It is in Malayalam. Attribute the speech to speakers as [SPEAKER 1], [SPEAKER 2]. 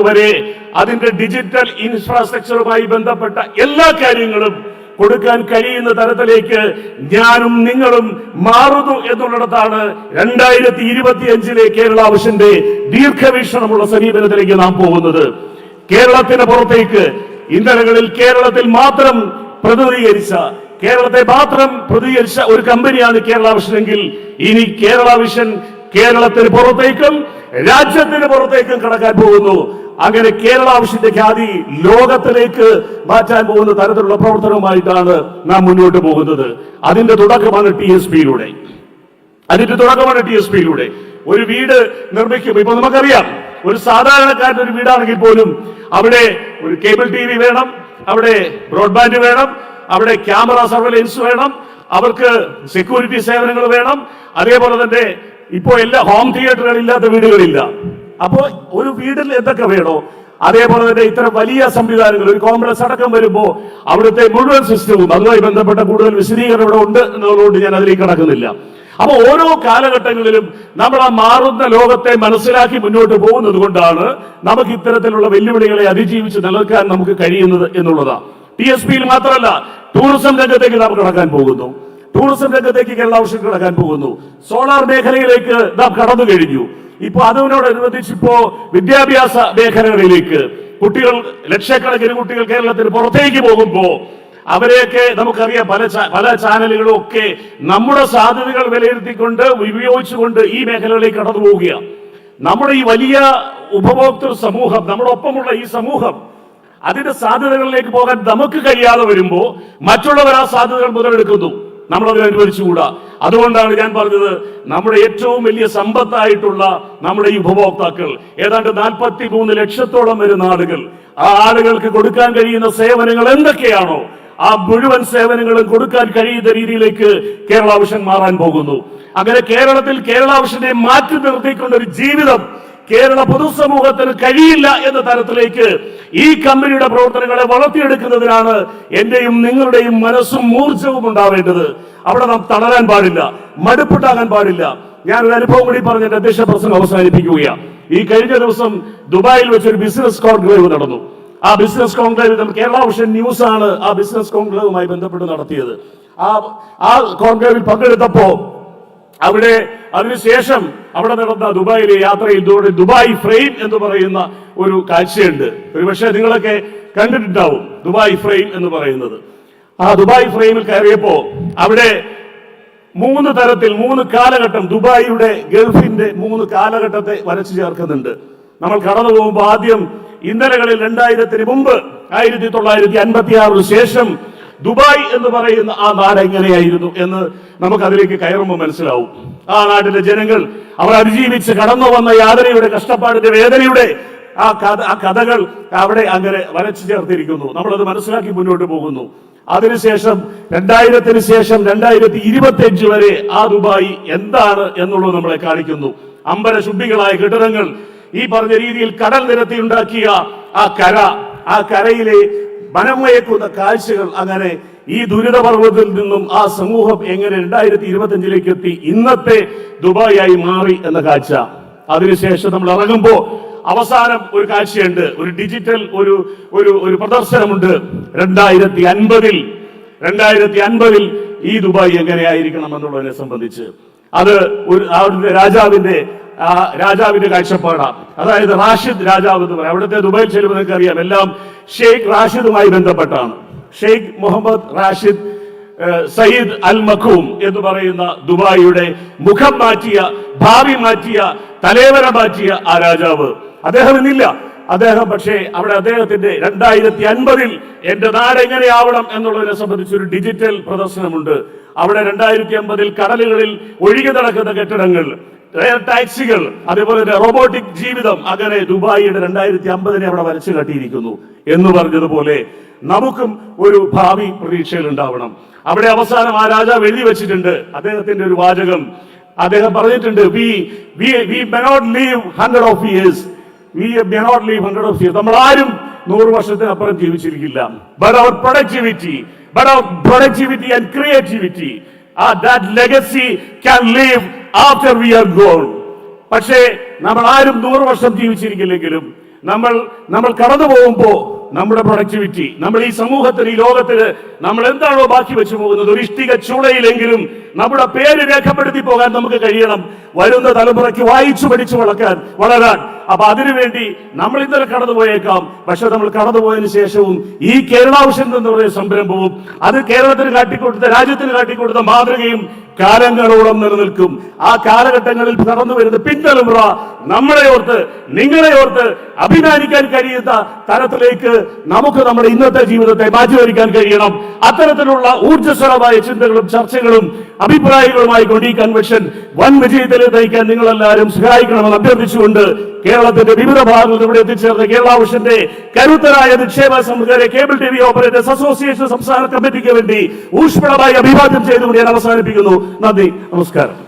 [SPEAKER 1] വരെ അതിന്റെ ഡിജിറ്റൽ ഇൻഫ്രാസ്ട്രക്ചറുമായി ബന്ധപ്പെട്ട എല്ലാ കാര്യങ്ങളും കൊടുക്കാൻ കഴിയുന്ന തരത്തിലേക്ക് ഞാനും നിങ്ങളും മാറുന്നു എന്നുള്ളിടത്താണ് 2025 കേരള വിഷന്റെ ദീർഘവീക്ഷണമുള്ള സമീപനത്തിലേക്ക് നാം പോകുന്നത്. കേരളത്തിന് പുറത്തേക്ക് ഇന്നലകളിൽ കേരളത്തിൽ മാത്രം കേരളത്തെ മാത്രം പ്രതികരിച്ച ഒരു കമ്പനിയാണ് കേരള വിഷനെങ്കിൽ ഇനി കേരള വിഷൻ കേരളത്തിന് പുറത്തേക്കും രാജ്യത്തിന് പുറത്തേക്കും കടക്കാൻ പോകുന്നു. അങ്ങനെ കേരള വിഷന്റെ ഖ്യാതി ലോകത്തിലേക്ക് മാറ്റാൻ പോകുന്ന തരത്തിലുള്ള പ്രവർത്തനവുമായിട്ടാണ് നാം മുന്നോട്ട് പോകുന്നത്. അതിന്റെ തുടക്കമാണ് TSP-യിലൂടെ ഒരു വീട് നിർമ്മിക്കും. ഇപ്പൊ നമുക്കറിയാം, ഒരു സാധാരണക്കാരന്റെ ഒരു വീടാണെങ്കിൽ പോലും അവിടെ ഒരു കേബിൾ TV വേണം, അവിടെ ബ്രോഡ്ബാൻഡ് വേണം, അവിടെ ക്യാമറ സർവൈലൻസ് വേണം, അവർക്ക് സെക്യൂരിറ്റി സേവനങ്ങൾ വേണം. അതേപോലെ തന്നെ ഇപ്പോ എല്ലാ ഹോം തിയേറ്ററുകൾ ഇല്ലാത്ത വീടുകളില്ല. അപ്പോ ഒരു വീട്ടിൽ എന്തൊക്കെ വേണോ അതേപോലെ തന്നെ ഇത്തരം വലിയ സംവിധാനങ്ങൾ, ഒരു കോംപ്ലക്സ് അടക്കം വരുമ്പോ അവിടുത്തെ മുഴുവൻ സിസ്റ്റവും അതുമായി ബന്ധപ്പെട്ട കൂടുതൽ വിശദീകരണം ഇവിടെ ഉണ്ട് എന്നുള്ളതുകൊണ്ട് ഞാൻ അതിലേക്ക് കടക്കുന്നില്ല. അപ്പൊ ഓരോ കാലഘട്ടങ്ങളിലും നമ്മൾ ആ മാറുന്ന ലോകത്തെ മനസ്സിലാക്കി മുന്നോട്ട് പോകുന്നത് കൊണ്ടാണ് നമുക്ക് ഇത്തരത്തിലുള്ള വെല്ലുവിളികളെ അതിജീവിച്ച് നിലനിൽക്കാൻ നമുക്ക് കഴിയുന്നത് എന്നുള്ളതാണ്. TSP-യിൽ മാത്രമല്ല, ടൂറിസം രംഗത്തേക്ക് നാം കടക്കാൻ പോകുന്നു. ടൂറിസം രംഗത്തേക്ക് കേരള വിഷൻ കടക്കാൻ പോകുന്നു. സോളാർ മേഖലയിലേക്ക് നാം കടന്നു കഴിഞ്ഞു. ഇപ്പൊ അതിനോടനുബന്ധിച്ച് ഇപ്പോ വിദ്യാഭ്യാസ മേഖലകളിലേക്ക് ലക്ഷക്കണക്കിന് കുട്ടികൾ കേരളത്തിന് പുറത്തേക്ക് പോകുമ്പോ അവരെയൊക്കെ നമുക്കറിയാം, പല ചാനലുകളും ഒക്കെ നമ്മുടെ സാധ്യതകൾ വിലയിരുത്തിക്കൊണ്ട് ഉപയോഗിച്ചുകൊണ്ട് ഈ മേഖലകളിലേക്ക് കടന്നു പോവുകയാണ്. നമ്മുടെ ഈ വലിയ ഉപഭോക്തൃ സമൂഹം, നമ്മുടെ ഒപ്പമുള്ള ഈ സമൂഹം അതിന്റെ സാധ്യതകളിലേക്ക് പോകാൻ നമുക്ക് കഴിയാതെ വരുമ്പോ മറ്റുള്ളവർ ആ സാധ്യതകൾ മുതലെടുക്കുന്നു. നമ്മളതിന് അനുവദിച്ചുകൂടാ. അതുകൊണ്ടാണ് ഞാൻ പറഞ്ഞത്, നമ്മുടെ ഏറ്റവും വലിയ സമ്പത്തായിട്ടുള്ള നമ്മുടെ ഈ ഉപഭോക്താക്കൾ ഏതാണ്ട് 43 ലക്ഷത്തോളം വരുന്ന ആളുകൾ, ആ ആളുകൾക്ക് കൊടുക്കാൻ കഴിയുന്ന സേവനങ്ങൾ എന്തൊക്കെയാണോ ആ മുഴുവൻ സേവനങ്ങളും കൊടുക്കാൻ കഴിയുന്ന രീതിയിലേക്ക് കേരള വിഷൻ മാറാൻ പോകുന്നു. അങ്ങനെ കേരളത്തിൽ കേരള വിഷനെ മാറ്റി നിർത്തിക്കൊണ്ട ഒരു ജീവിതം കേരള പൊതുസമൂഹത്തിന് കഴിയില്ല എന്ന തരത്തിലേക്ക് ഈ കമ്പനിയുടെ പ്രവർത്തനങ്ങളെ വളർത്തിയെടുക്കുന്നതിനാണ് എന്റെയും നിങ്ങളുടെയും മനസ്സും ഊർജവും ഉണ്ടാവേണ്ടത്. അവിടെ നാം തളരാൻ പാടില്ല, മടുപ്പുണ്ടാകാൻ പാടില്ല. ഞാനൊരു അനുഭവം കൂടി പറഞ്ഞ് എന്റെ അധ്യക്ഷ പ്രസംഗം അവസാനിപ്പിക്കുകയാണ്. ഈ കഴിഞ്ഞ ദിവസം ദുബായിൽ വെച്ചൊരു ബിസിനസ് കോൺക്ലേവ് നടന്നു. ആ business conclave Kerala vision news ആണ് ആ ബിസിനസ് കോൺക്ലേവുമായി ബന്ധപ്പെട്ട് നടത്തിയത്. ആ കോൺക്ലേവിൽ പങ്കെടുത്തപ്പോ അതിനുശേഷം അവിടെ നടന്ന ദുബായിലെ യാത്രയിൽ ദുബായ് ഫ്രെയിം എന്ന് പറയുന്ന ഒരു കാഴ്ചയുണ്ട്. ഒരുപക്ഷെ നിങ്ങളൊക്കെ കണ്ടിട്ടുണ്ടാവും ദുബായ് ഫ്രെയിം എന്ന് പറയുന്നത്. ആ ദുബായ് ഫ്രെയിമിൽ കയറിയപ്പോ അവിടെ 3 തരത്തിൽ 3 കാലഘട്ടം, ദുബായിയുടെ ഗൾഫിന്റെ 3 കാലഘട്ടത്തെ വരച്ചു ചേർക്കുന്നുണ്ട്. നമ്മൾ കടന്നു പോകുമ്പോൾ ആദ്യം ഇന്നലകളിൽ 2000-ന് മുമ്പ് 1956 ശേഷം ദുബായ് എന്ന് പറയുന്ന ആ നാട് എങ്ങനെയായിരുന്നു എന്ന് നമുക്ക് അതിലേക്ക് കയറുമ്പോൾ മനസ്സിലാവും. ആ നാട്ടിലെ ജനങ്ങൾ അവർ അതിജീവിച്ച് കടന്നു വന്ന യാതനയുടെ, കഷ്ടപ്പാടിന്റെ, വേദനയുടെ ആ കഥകൾ അവിടെ അങ്ങനെ വരച്ചു ചേർത്തിരിക്കുന്നു. നമ്മളത് മനസ്സിലാക്കി മുന്നോട്ട് പോകുന്നു. അതിനുശേഷം 2000-ന് ശേഷം 2025 വരെ ആ ദുബായ് എന്താണ് എന്നുള്ളത് നമ്മളെ കാണിക്കുന്നു. അമ്പരശുദ്ധികളായ കെട്ടിടങ്ങൾ, ഈ പറഞ്ഞ രീതിയിൽ കടൽ നിരത്തി ഉണ്ടാക്കിയ ആ കരയിലെ മനമയക്കുന്ന കാഴ്ചകൾ, അങ്ങനെ ഈ ദുരിതപർവ്വത്തിൽ നിന്നും ആ സമൂഹം എങ്ങനെ 2025-ലേക്ക് എത്തി ഇന്നത്തെ ദുബായായി മാറി എന്ന കാഴ്ച. അതിനുശേഷം നമ്മൾ ഇറങ്ങുമ്പോ അവസാനം ഒരു കാഴ്ചയുണ്ട്, ഒരു ഡിജിറ്റൽ ഒരു പ്രദർശനമുണ്ട്. 2050-ൽ ഈ ദുബായ് എങ്ങനെയായിരിക്കണം എന്നുള്ളതിനെ സംബന്ധിച്ച് അത് രാജാവിന്റെ കാഴ്ചപ്പാടാണ്. അതായത് റാഷിദ് രാജാവ് എന്ന് പറയും. അവിടുത്തെ ദുബായിൽ ചെല്ലുമ്പോൾ നിങ്ങൾക്ക് അറിയാം, എല്ലാം ഷെയ്ഖ് റാഷിദുമായി ബന്ധപ്പെട്ടാണ്. ഷെയ്ഖ് മുഹമ്മദ് റാഷിദ് സയ്യിദ് അൽ മഖൂം എന്ന് പറയുന്ന ദുബായിയുടെ മുഖം മാറ്റിയ, ഭാവി മാറ്റിയ, തലവര മാറ്റിയ ആ രാജാവ്, അദ്ദേഹം ഇന്നില്ല. പക്ഷേ അവിടെ അദ്ദേഹത്തിന്റെ 2050-ൽ എന്റെ നാട് എങ്ങനെയാവണം എന്നുള്ളതിനെ സംബന്ധിച്ച് ഒരു ഡിജിറ്റൽ പ്രദർശനമുണ്ട്. അവിടെ 2050-ൽ കടലുകളിൽ ഒഴുകി നടക്കുന്ന കെട്ടിടങ്ങൾ, ടാക്സികൾ, അതേപോലെ റോബോട്ടിക് ജീവിതം, അങ്ങനെ ദുബായിയുടെ 2050-നെ അവിടെ വരച്ചു കാട്ടിയിരിക്കുന്നു. എന്ന് പറഞ്ഞതുപോലെ നമുക്കും ഒരു ഭാവി പ്രതീക്ഷകൾ ഉണ്ടാവണം. അവിടെ അവസാനം ആ രാജാവ് എഴുതി വെച്ചിട്ടുണ്ട് അദ്ദേഹത്തിന്റെ ഒരു വാചകം. അദ്ദേഹം പറഞ്ഞിട്ടുണ്ട്, we may not live 100 of years. നമ്മൾ ആരും 100 വർഷത്തിനപ്പുറം ജീവിച്ചിരിക്കില്ല. But our productivity and creativity, that legacy can live after we are gone. പക്ഷേ നമ്മൾ ആരും 100 വർഷം ജീവിച്ചിരിക്കില്ലെങ്കിലും നമ്മൾ കടന്നു പോകുമ്പോൾ നമ്മുടെ പ്രൊഡക്ടിവിറ്റി, നമ്മൾ ഈ സമൂഹത്തിന്, ഈ ലോകത്തിന് നമ്മൾ എന്താണോ ബാക്കി വെച്ചു പോകുന്നത്, ഒരു ഇഷ്ടിക ചൂളയിലെങ്കിലും നമ്മുടെ പേര് രേഖപ്പെടുത്തി പോകാൻ നമുക്ക് കഴിയണം, വരുന്ന തലമുറയ്ക്ക് വായിച്ചു പഠിച്ചു വളരാൻ. അപ്പൊ അതിനുവേണ്ടി നമ്മൾ ഇന്നലെ കടന്നുപോയേക്കാം, പക്ഷെ നമ്മൾ കടന്നുപോയതിനു ശേഷവും ഈ കേരളാവിഷൻ എന്ന് പറയുന്ന സംരംഭവും അത് കേരളത്തിന് കാട്ടിക്കൊടുത്ത, രാജ്യത്തിന് കാട്ടിക്കൊടുത്ത മാതൃകയും കാലങ്ങളോളം നിലനിൽക്കും. ആ കാലഘട്ടങ്ങളിൽ കടന്നു വരുന്ന പിൻതലമുറ നമ്മളെ ഓർത്ത്, നിങ്ങളെ ഓർത്ത് അഭിമാനിക്കാൻ കഴിയുന്ന തരത്തിലേക്ക് നമുക്ക് നമ്മുടെ ഇന്നത്തെ ജീവിതത്തെ മാറ്റിവരിക്കാൻ കഴിയണം. അത്തരത്തിലുള്ള ഊർജ്ജസ്വലമായ ചിന്തകളും ചർച്ചകളും അഭിപ്രായങ്ങളുമായി കൊണ്ട് ഈ കൺവെൻഷൻ വൻ വിജയത്തിലേക്ക് നയിക്കാൻ നിങ്ങളെല്ലാവരും സഹായിക്കണമെന്ന് അഭ്യർത്ഥിച്ചുകൊണ്ട് കേരളത്തിന്റെ വിവിധ ഭാഗങ്ങളിൽ ഇവിടെ എത്തിച്ചേർന്ന കേരളാവിഷന്റെ കരുത്തരായ നിക്ഷേപ സംഘരെ cable T V operators association സംസ്ഥാന കമ്മിറ്റിക്ക് വേണ്ടി ഊഷ്മളമായി അഭിവാദ്യം ചെയ്തുകൊണ്ട് ഞാൻ അവസാനിപ്പിക്കുന്നു. നന്ദി, നമസ്കാരം.